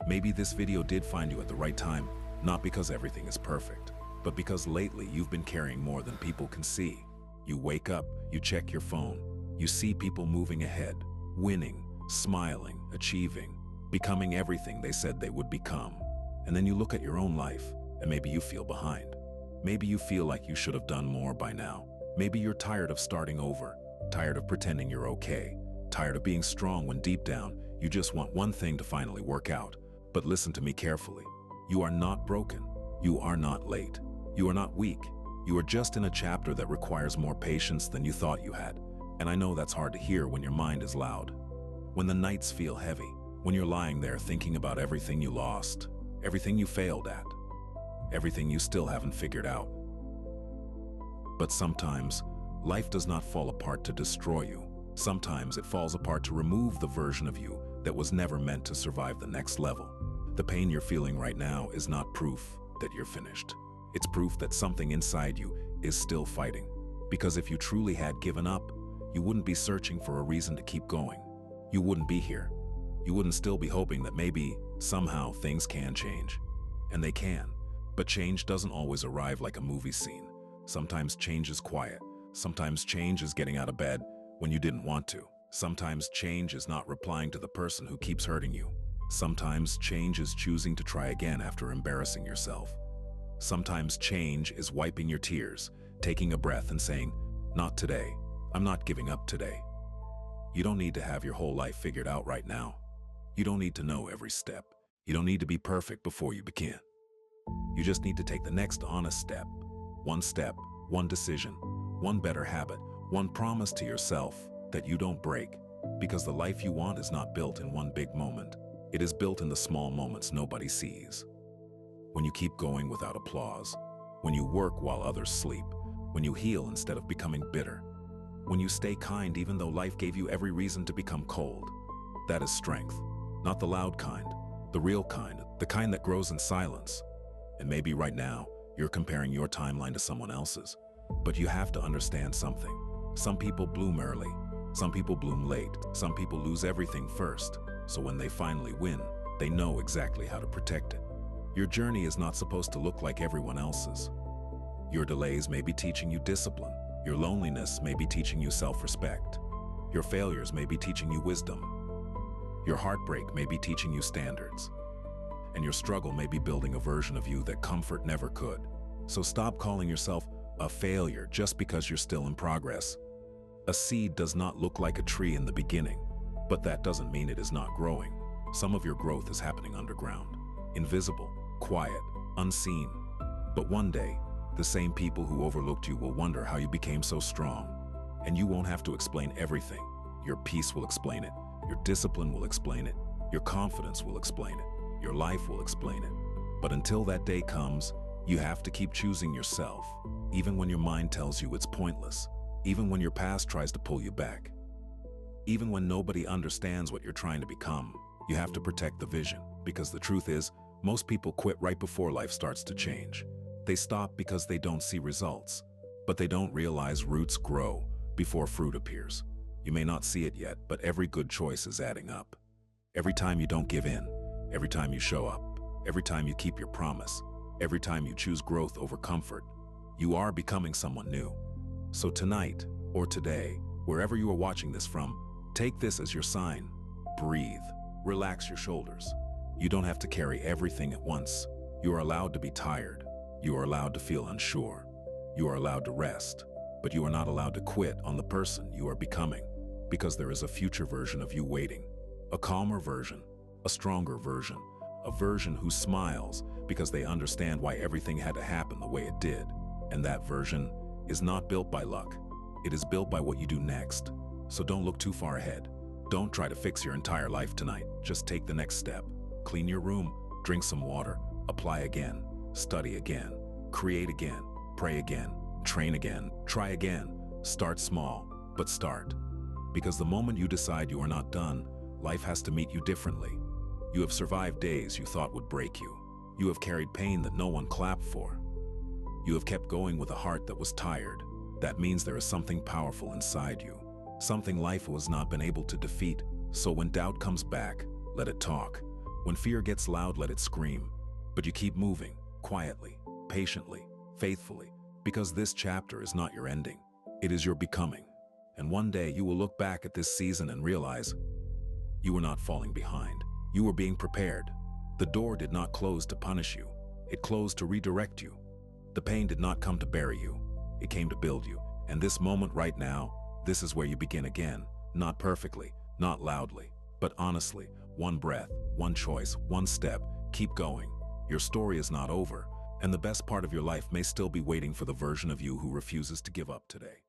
Maybe this video did find you at the right time, not because everything is perfect, but because lately you've been carrying more than people can see. You wake up, you check your phone, you see people moving ahead, winning, smiling, achieving, becoming everything they said they would become. And then you look at your own life, and maybe you feel behind. Maybe you feel like you should have done more by now. Maybe you're tired of starting over, tired of pretending you're okay, tired of being strong when deep down you just want one thing to finally work out. But listen to me carefully. You are not broken. You are not late. You are not weak. You are just in a chapter that requires more patience than you thought you had. And I know that's hard to hear when your mind is loud. When the nights feel heavy, when you're lying there thinking about everything you lost, everything you failed at, everything you still haven't figured out. But sometimes, life does not fall apart to destroy you. Sometimes it falls apart to remove the version of you that was never meant to survive the next level. The pain you're feeling right now is not proof that you're finished. It's proof that something inside you is still fighting. Because if you truly had given up, you wouldn't be searching for a reason to keep going. You wouldn't be here. You wouldn't still be hoping that maybe, somehow, things can change. And they can. But change doesn't always arrive like a movie scene. Sometimes change is quiet. Sometimes change is getting out of bed when you didn't want to. Sometimes change is not replying to the person who keeps hurting you. Sometimes change is choosing to try again after embarrassing yourself. Sometimes change is wiping your tears, taking a breath and saying, "Not today. I'm not giving up today." You don't need to have your whole life figured out right now. You don't need to know every step. You don't need to be perfect before you begin. You just need to take the next honest step, one decision, one better habit, one promise to yourself that you don't break, because the life you want is not built in one big moment. It is built in the small moments nobody sees. When you keep going without applause, when you work while others sleep, when you heal instead of becoming bitter, when you stay kind even though life gave you every reason to become cold. That is strength, not the loud kind, the real kind, the kind that grows in silence. And maybe right now, you're comparing your timeline to someone else's. But you have to understand something. Some people bloom early, some people bloom late, some people lose everything first. So when they finally win, they know exactly how to protect it. Your journey is not supposed to look like everyone else's. Your delays may be teaching you discipline. Your loneliness may be teaching you self-respect. Your failures may be teaching you wisdom. Your heartbreak may be teaching you standards. And your struggle may be building a version of you that comfort never could. So stop calling yourself a failure just because you're still in progress. A seed does not look like a tree in the beginning, but that doesn't mean it is not growing. Some of your growth is happening underground, invisible, quiet, unseen. But one day, the same people who overlooked you will wonder how you became so strong. And you won't have to explain everything. Your peace will explain it. Your discipline will explain it. Your confidence will explain it. Your life will explain it. But until that day comes, you have to keep choosing yourself, even when your mind tells you it's pointless, even when your past tries to pull you back. Even when nobody understands what you're trying to become, you have to protect the vision, because the truth is, most people quit right before life starts to change. They stop because they don't see results, but they don't realize roots grow before fruit appears. You may not see it yet, but every good choice is adding up. Every time you don't give in, every time you show up, every time you keep your promise, every time you choose growth over comfort, you are becoming someone new. So tonight, or today, wherever you are watching this from, take this as your sign. Breathe. Relax your shoulders. You don't have to carry everything at once. You are allowed to be tired. You are allowed to feel unsure. You are allowed to rest. But you are not allowed to quit on the person you are becoming, because there is a future version of you waiting. A calmer version, a stronger version, a version who smiles because they understand why everything had to happen the way it did. And that version is not built by luck. It is built by what you do next. So don't look too far ahead. Don't try to fix your entire life tonight. Just take the next step. Clean your room, drink some water, apply again, study again, create again, pray again, train again, try again. Start small, but start. Because the moment you decide you are not done, life has to meet you differently. You have survived days you thought would break you. You have carried pain that no one clapped for. You have kept going with a heart that was tired. That means there is something powerful inside you. Something life has not been able to defeat. So when doubt comes back, let it talk. When fear gets loud, let it scream. But you keep moving, quietly, patiently, faithfully, because this chapter is not your ending. It is your becoming. And one day you will look back at this season and realize you were not falling behind. You were being prepared. The door did not close to punish you. It closed to redirect you. The pain did not come to bury you. It came to build you. And this moment right now, this is where you begin again. Not perfectly, not loudly, but honestly. One breath, one choice, one step. Keep going. Your story is not over, and the best part of your life may still be waiting for the version of you who refuses to give up today.